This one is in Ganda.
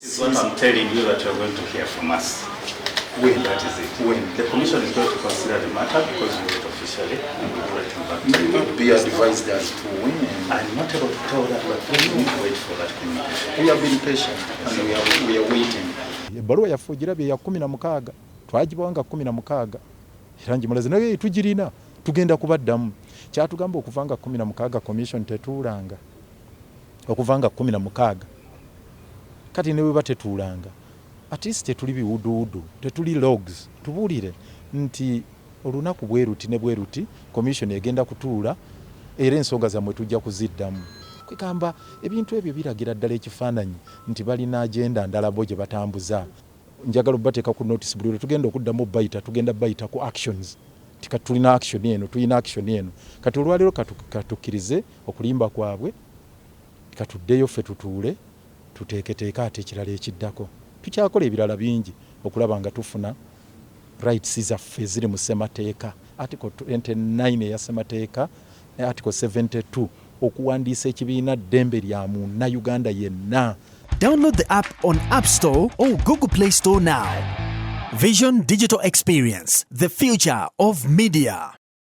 This is what I'm telling you that you're going to hear from us. When? That is it. When? The commission is going to consider the matter because we do it officially and we will return back to you. Not be advised as to when. I'm not able to tell that, but we need to wait for that communication. We have been patient and we are waiting. Ebbaluwa yaffe ogirabye ya 16 twagibawanga 16 era ngimulaze naye tugirina tugenda kubaddamu kyatugamba okuvanga 16 commission tetuulanga okuvanga 16 kati ne bwe batetuulanga at least tetuli biwuduwudu tetuli logs tubuulire nti olunaku bweruti ne bweruti commission egenda kutuula era ensonga zammwe tujja kuziddamu kwegamba ebintu ebyo biragira ddala ekifaananyi nti balina agenda ndala bo gye batambuza njagala obateeka ku notice buli tugenda okuddamu bayita tugenda bayita ku actions tika tulina action eno tulina action eno kati olwaliro katukkirize okulimba kwabwe katuddeyo ffe tutuule tuteeketeeka ate ekirala ekiddako tukyakola ebirala bingi okulaba nga tufuna rights zaffe ziri mu ssemateeka article 29 eya ssemateeka article 72 okuwandiisa ekibiina ddembe lya munnayuganda yenna. Download the app on App Store or Google Play Store now. Vision Digital Experience, the future of media.